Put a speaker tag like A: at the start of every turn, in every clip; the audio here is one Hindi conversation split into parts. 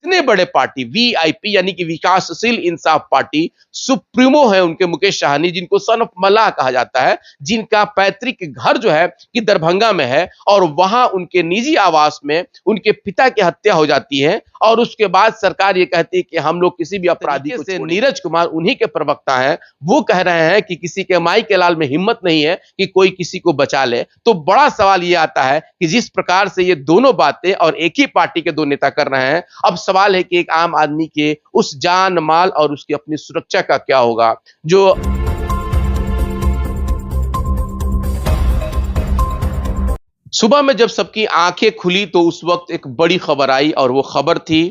A: इतने बड़े पार्टी वीआईपी यानी कि विकासशील इंसाफ पार्टी सुप्रीमो है उनके मुकेश साहनी, जिनको सन ऑफ मल्लाह कहा जाता है, जिनका पैतृक घर जो है कि दरभंगा में है और वहां उनके निजी आवास में उनके पिता की हत्या हो जाती है और उसके बाद सरकार ये कहती है कि हम लोग किसी भी अपराधी को से नीरज कुमार उन्हीं के प्रवक्ता हैं, वो कह रहे हैं कि किसी के माई के लाल में हिम्मत नहीं है कि कोई किसी को बचा ले। तो बड़ा सवाल ये आता है कि जिस प्रकार से ये दोनों बातें और एक ही पार्टी के दो नेता कर रहे हैं, अब सवाल है कि एक आम आदमी के उस जान माल और उसकी अपनी सुरक्षा का क्या होगा। जो सुबह में जब सबकी आंखें खुली तो उस वक्त एक बड़ी खबर आई और वो खबर थी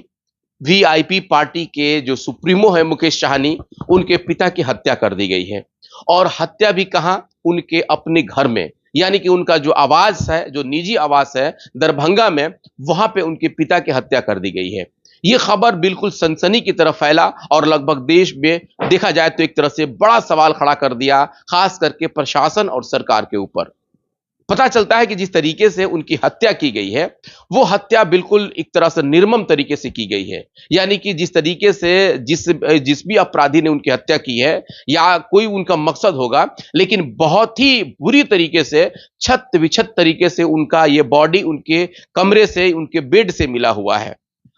A: वीआईपी पार्टी के जो सुप्रीमो है मुकेश साहनी, उनके पिता की हत्या कर दी गई है। और हत्या भी कहां, उनके अपने घर में, यानी कि उनका जो आवास है, जो निजी आवास है दरभंगा में, वहां पे उनके पिता की हत्या कर दी गई है। ये खबर बिल्कुल सनसनी की तरफ फैला और लगभग देश में देखा जाए तो एक तरह से बड़ा सवाल खड़ा कर दिया, खास करके प्रशासन और सरकार के ऊपर। पता चलता है कि जिस तरीके से उनकी हत्या की गई है, वो हत्या बिल्कुल एक तरह से निर्मम तरीके से की गई है। यानी कि जिस तरीके से जिस भी अपराधी ने उनकी हत्या की है या कोई उनका मकसद होगा, लेकिन बहुत ही बुरी तरीके से छत विछत तरीके से उनका ये बॉडी उनके कमरे से, उनके बेड से मिला हुआ है।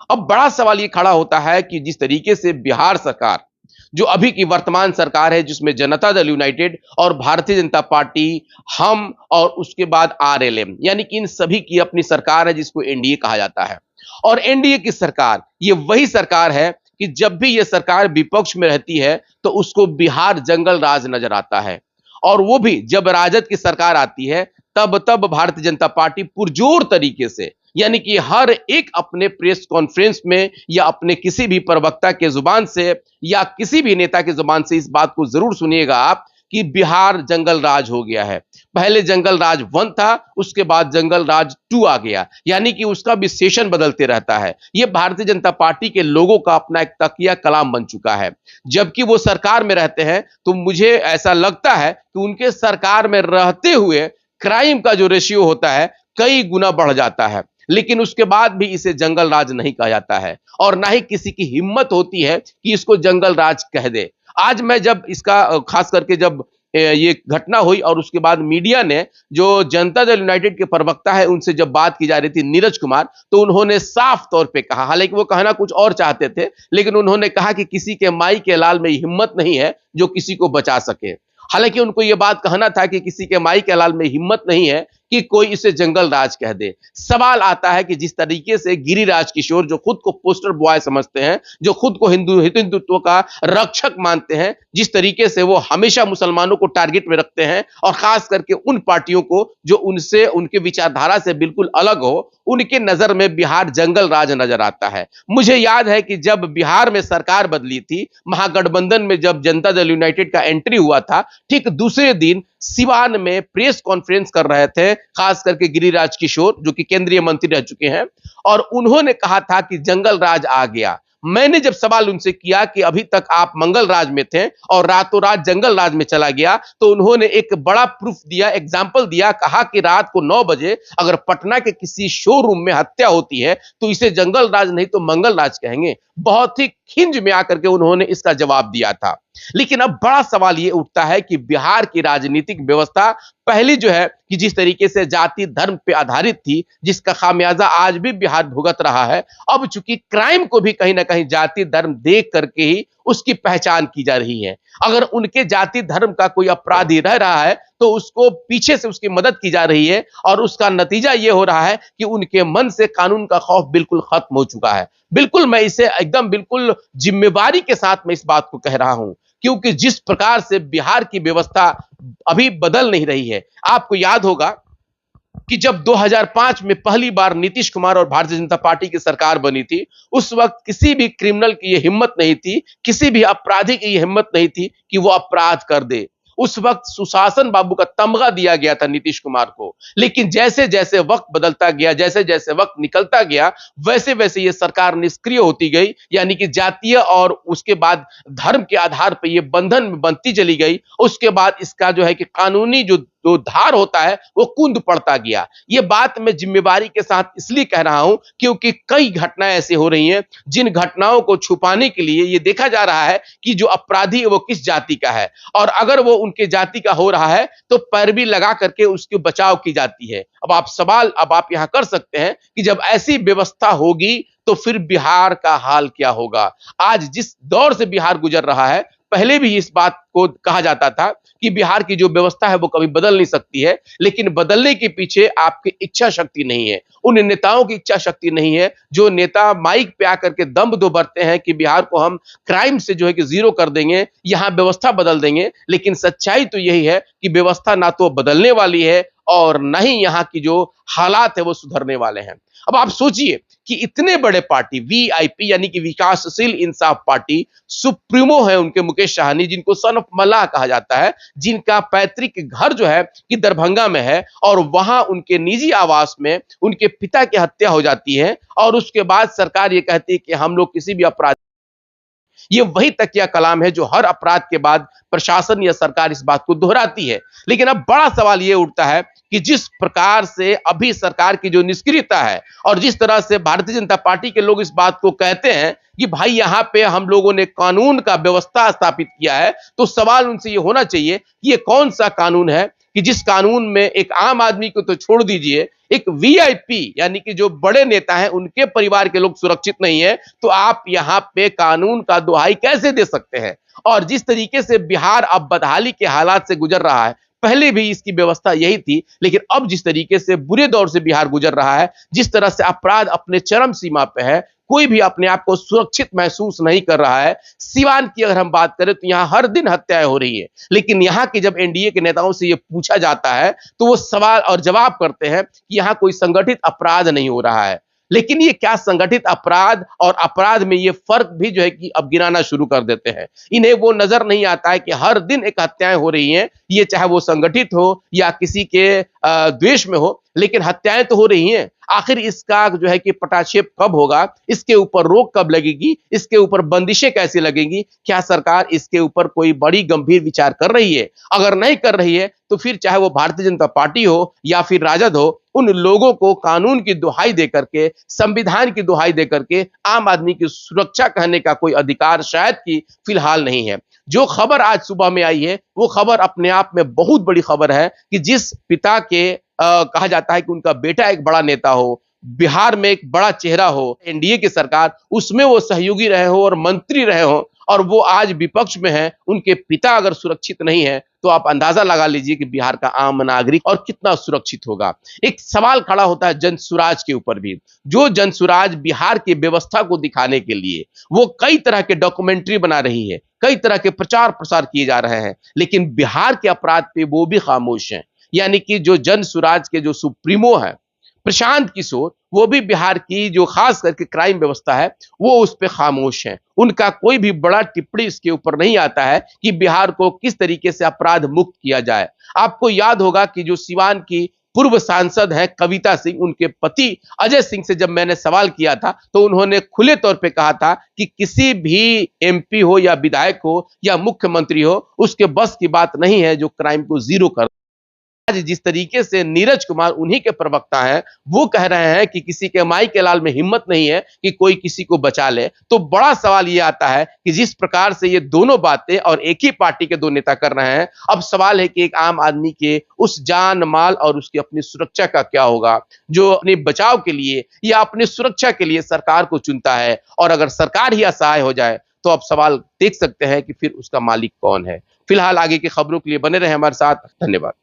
A: अब बड़ा सवाल ये खड़ा होता है कि जिस तरीके से बिहार सरकार, जो अभी की वर्तमान सरकार है, जिसमें जनता दल यूनाइटेड और भारतीय जनता पार्टी, हम और उसके बाद आरएलएम, यानी कि इन सभी की अपनी सरकार है जिसको एनडीए कहा जाता है। और एनडीए की सरकार ये वही सरकार है कि जब भी ये सरकार विपक्ष में रहती है तो उसको बिहार जंगल राज नजर आता है। और वो भी जब राजद की सरकार आती है तब तब भारतीय जनता पार्टी पुरजोर तरीके से, यानी कि हर एक अपने प्रेस कॉन्फ्रेंस में या अपने किसी भी प्रवक्ता के जुबान से या किसी भी नेता के जुबान से इस बात को जरूर सुनिएगा आप कि बिहार जंगल राज हो गया है। पहले जंगल राज 1 था, उसके बाद जंगल राज 2 आ गया, यानी कि उसका विशेषण बदलते रहता है। यह भारतीय जनता पार्टी के लोगों का अपना एक तकिया कलाम बन चुका है। जबकि वो सरकार में रहते हैं तो मुझे ऐसा लगता है कि उनके सरकार में रहते हुए क्राइम का जो रेशियो होता है कई गुना बढ़ जाता है, लेकिन उसके बाद भी इसे जंगल राज नहीं कहा जाता है और ना ही किसी की हिम्मत होती है कि इसको जंगल राज कह दे। आज मैं जब इसका खास करके जब ये घटना हुई और उसके बाद मीडिया ने, जो जनता दल यूनाइटेड के प्रवक्ता है, उनसे जब बात की जा रही थी नीरज कुमार, तो उन्होंने साफ तौर पे कहा, हालांकि वो कहना कुछ और चाहते थे, लेकिन उन्होंने कहा कि किसी के माई के लाल में हिम्मत नहीं है जो किसी को बचा सके। हालांकि उनको यह बात कहना था कि किसी के माई के लाल में हिम्मत नहीं है कि कोई इसे जंगल राज कह दे। सवाल आता है कि जिस तरीके से गिरिराज किशोर, जो खुद को पोस्टर बॉय समझते हैं, जो खुद को हिंदुत्व का रक्षक मानते हैं, जिस तरीके से वो हमेशा मुसलमानों को टारगेट में रखते हैं और खास करके उन पार्टियों को जो उनसे, उनके विचारधारा से बिल्कुल अलग हो, उनके नजर में बिहार जंगल राज नजर आता है। मुझे याद है कि जब बिहार में सरकार बदली थी, महागठबंधन में जब जनता दल यूनाइटेड का एंट्री हुआ था, ठीक दूसरे दिन सिवान में प्रेस कॉन्फ्रेंस कर रहे थे खास करके गिरिराज किशोर, जो कि केंद्रीय मंत्री रह चुके हैं, और उन्होंने कहा था कि जंगल राज आ गया। मैंने जब सवाल उनसे किया कि अभी तक आप मंगल राज में थे और रातों रात जंगल राज में चला गया, तो उन्होंने एक बड़ा प्रूफ दिया, एग्जाम्पल दिया, कहा कि रात को 9 बजे अगर पटना के किसी शोरूम में हत्या होती है तो इसे जंगल राज नहीं तो मंगल राज कहेंगे। बहुत ही खिंज में आकर के उन्होंने इसका जवाब दिया था। लेकिन अब बड़ा सवाल यह उठता है कि बिहार की राजनीतिक व्यवस्था पहली जो है कि जिस तरीके से जाति धर्म पे आधारित थी, जिसका खामियाजा आज भी बिहार भुगत रहा है, अब चूंकि क्राइम को भी कहीं ना कहीं जाति धर्म देख करके ही उसकी पहचान की जा रही है। अगर उनके जाति धर्म का कोई अपराधी रह रहा है तो उसको पीछे से उसकी मदद की जा रही है और उसका नतीजा यह हो रहा है कि उनके मन से कानून का खौफ बिल्कुल खत्म हो चुका है। बिल्कुल मैं इसे एकदम बिल्कुल जिम्मेवारी के साथ मैं इस बात को कह रहा हूं, क्योंकि जिस प्रकार से बिहार की व्यवस्था अभी बदल नहीं रही है। आपको याद होगा कि जब 2005 में पहली बार नीतीश कुमार और भारतीय जनता पार्टी की सरकार बनी थी, उस वक्त किसी भी क्रिमिनल की यह हिम्मत नहीं थी, किसी भी अपराधी की यह हिम्मत नहीं थी कि वो अपराध कर दे। उस वक्त सुशासन बाबू का तमगा दिया गया था नीतीश कुमार को। लेकिन जैसे जैसे वक्त बदलता गया, जैसे जैसे वक्त निकलता गया, वैसे वैसे ये सरकार निष्क्रिय होती गई, यानी कि जातीय और उसके बाद धर्म के आधार पर ये बंधन में बनती चली गई। उसके बाद इसका जो है कि कानूनी जो जो धार होता है वो कुंद पड़ता गया। ये बात मैं जिम्मेवारी के साथ इसलिए कह रहा हूं क्योंकि कई घटनाएं ऐसी हो रही हैं जिन घटनाओं को छुपाने के लिए ये देखा जा रहा है कि जो अपराधी है वो किस जाति का है, और अगर वो उनके जाति का हो रहा है तो पैरवी लगा करके उसके बचाव की जाती है। अब आप यहां कर सकते हैं कि जब ऐसी व्यवस्था होगी तो फिर बिहार का हाल क्या होगा। आज जिस दौर से बिहार गुजर रहा है, पहले भी इस बात को कहा जाता था कि बिहार की जो व्यवस्था है वो कभी बदल नहीं सकती है, लेकिन बदलने के पीछे आपकी इच्छा शक्ति नहीं है, उन नेताओं की इच्छा शक्ति नहीं है जो नेता माइक पे आकर के दम दो भरते हैं कि बिहार को हम क्राइम से जो है कि जीरो कर देंगे, यहां व्यवस्था बदल देंगे। लेकिन सच्चाई तो यही है कि व्यवस्था ना तो बदलने वाली है और न ही यहाँ की जो हालात है वो सुधरने वाले हैं। अब आप सोचिए कि इतने बड़े पार्टी वीआईपी यानी कि विकासशील इंसाफ पार्टी, सुप्रीमो है उनके मुकेश सहनी, जिनको सन ऑफ मल्लाह कहा जाता है, जिनका पैतृक घर जो है कि दरभंगा में है, और वहां उनके निजी आवास में उनके पिता की हत्या हो जाती है और उसके बाद सरकार ये कहती है कि हम लोग किसी भी अपराध, ये वही तकिया कलाम है जो हर अपराध के बाद प्रशासन या सरकार इस बात को दोहराती है। लेकिन अब बड़ा सवाल ये उठता है कि जिस प्रकार से अभी सरकार की जो निष्क्रियता है और जिस तरह से भारतीय जनता पार्टी के लोग इस बात को कहते हैं कि भाई यहां पे हम लोगों ने कानून का व्यवस्था स्थापित किया है, तो सवाल उनसे ये होना चाहिए कि ये कौन सा कानून है कि जिस कानून में एक आम आदमी को तो छोड़ दीजिए, एक वीआईपी यानी कि जो बड़े नेता हैं उनके परिवार के लोग सुरक्षित नहीं है, तो आप यहां पे कानून का दुहाई कैसे दे सकते हैं। और जिस तरीके से बिहार अब बदहाली के हालात से गुजर रहा है, पहले भी इसकी व्यवस्था यही थी, लेकिन अब जिस तरीके से बुरे दौर से बिहार गुजर रहा है, जिस तरह से अपराध अपने चरम सीमा पे है, कोई भी अपने आप को सुरक्षित महसूस नहीं कर रहा है। सिवान की अगर हम बात करें तो यहां हर दिन हत्याएं हो रही है, लेकिन यहां के जब एनडीए के नेताओं से यह पूछा जाता है तो वो सवाल और जवाब करते हैं कि यहां कोई संगठित अपराध नहीं हो रहा है। लेकिन ये क्या संगठित अपराध और अपराध में ये फर्क भी जो है कि अब गिनाना शुरू कर देते हैं। इन्हें वो नजर नहीं आता है कि हर दिन एक हत्याएं हो रही हैं, ये चाहे वो संगठित हो या किसी के द्वेष में हो, लेकिन हत्याएं तो हो रही हैं। आखिर इसका जो है कि पटाक्षेप कब होगा, इसके ऊपर रोक कब लगेगी, इसके ऊपर बंदिशें कैसे लगेंगी, क्या सरकार इसके ऊपर कोई बड़ी गंभीर विचार कर रही है। अगर नहीं कर रही है तो फिर चाहे वो भारतीय जनता पार्टी हो या फिर राजद हो, उन लोगों को कानून की दुहाई देकर के, संविधान की दुहाई देकर के आम आदमी की सुरक्षा कहने का कोई अधिकार शायद कि फिलहाल नहीं है। जो खबर आज सुबह में आई है वो खबर अपने आप में बहुत बड़ी खबर है कि जिस पिता के कहा जाता है कि उनका बेटा एक बड़ा नेता हो, बिहार में एक बड़ा चेहरा हो, एनडीए की सरकार उसमें वो सहयोगी रहे हो और मंत्री रहे हो, और वो आज विपक्ष में है, उनके पिता अगर सुरक्षित नहीं है तो आप अंदाजा लगा लीजिए कि बिहार का आम नागरिक और कितना सुरक्षित होगा। एक सवाल खड़ा होता है जनसुराज के ऊपर भी। जो जनसुराज बिहार की व्यवस्था को दिखाने के लिए वो कई तरह के डॉक्यूमेंट्री बना रही है, कई तरह के प्रचार प्रसार किए जा रहे हैं, लेकिन बिहार के अपराध पे वो भी खामोश हैं। यानी कि जो जनसुराज के जो सुप्रीमो है प्रशांत किशोर, वो भी बिहार की जो खास करके क्राइम व्यवस्था है वो उस पे खामोश है। उनका कोई भी बड़ा टिप्पणी इसके ऊपर नहीं आता है कि बिहार को किस तरीके से अपराध मुक्त किया जाए। आपको याद होगा कि जो सिवान की पूर्व सांसद है कविता सिंह, उनके पति अजय सिंह से जब मैंने सवाल किया था तो उन्होंने खुले तौर पे कहा था कि किसी भी एमपी हो या विधायक हो या मुख्यमंत्री हो, उसके बस की बात नहीं है जो क्राइम को जीरो कर। आज जिस तरीके से नीरज कुमार उन्हीं के प्रवक्ता हैं, वो कह रहे हैं कि किसी के माई के लाल में हिम्मत नहीं है कि कोई किसी को बचा ले, तो बड़ा सवाल ये आता है कि जिस प्रकार से ये दोनों बातें और एक ही पार्टी के दो नेता कर रहे हैं, अब सवाल है कि एक आम आदमी के उस जान माल और उसकी अपनी सुरक्षा का क्या होगा, जो अपने बचाव के लिए या अपनी सुरक्षा के लिए सरकार को चुनता है, और अगर सरकार ही असहाय हो जाए तो अब सवाल देख सकते हैं कि फिर उसका मालिक कौन है। फिलहाल आगे की खबरों के लिए बने रहे हमारे साथ। धन्यवाद।